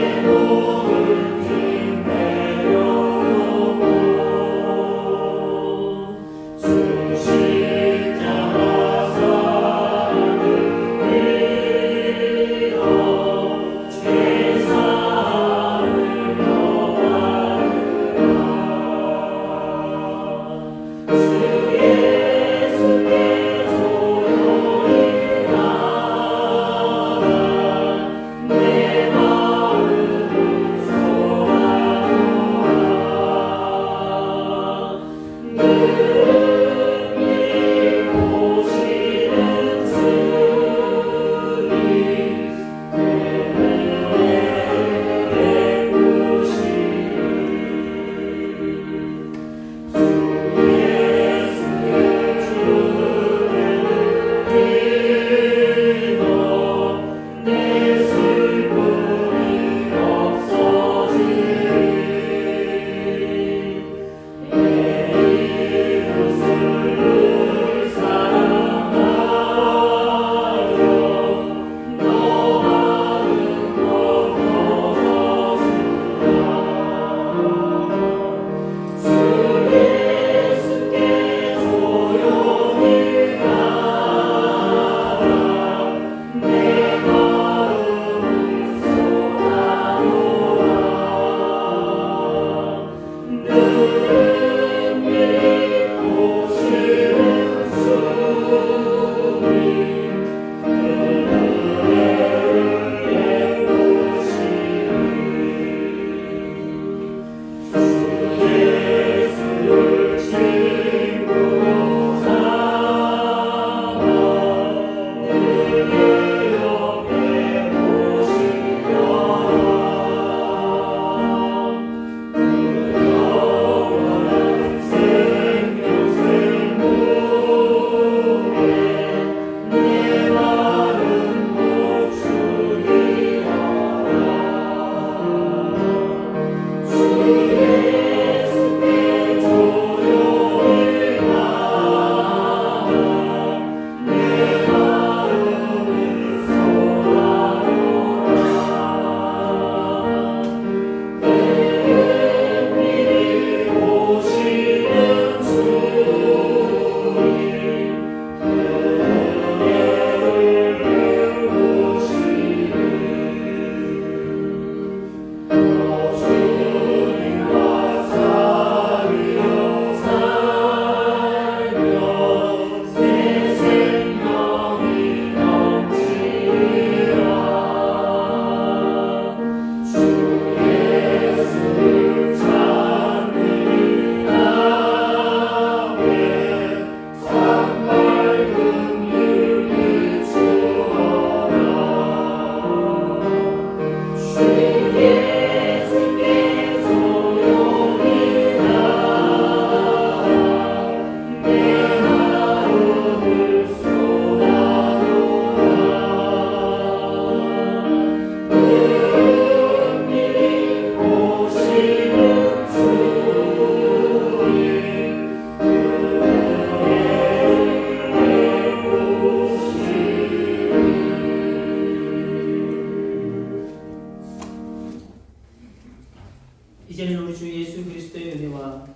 이제는 우리 주 예수 그리스도의 은혜와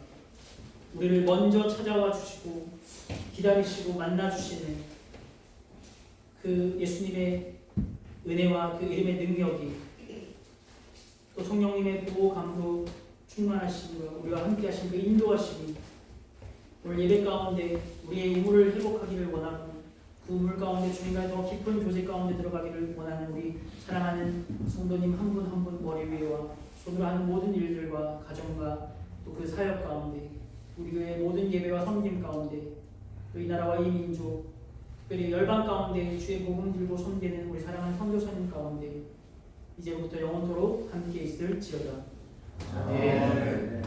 우리를 먼저 찾아와 주시고 기다리시고 만나 주시는 그 예수님의 은혜와 그 이름의 능력이 또 성령님의 보호 감독 충만하심과 우리와 함께 하신 그 인도하심이 오늘 예배 가운데 우리의 우물을 회복하기를 원하고 그 우물 가운데 주님과 더 깊은 교제 가운데 들어가기를 원하는 우리 사랑하는 성도님 한 분 한 분 머리 위에와 손으로 하는 모든 일들과 가정과 또 그 사역 가운데 우리 교회의 모든 예배와 섬김 가운데 또 이 나라와 이 민족 특별히 열방 가운데 주의 복음 들고 섬기는 우리 사랑하는 선교사님 가운데 이제부터 영원토록 함께 있을지어다. 아멘.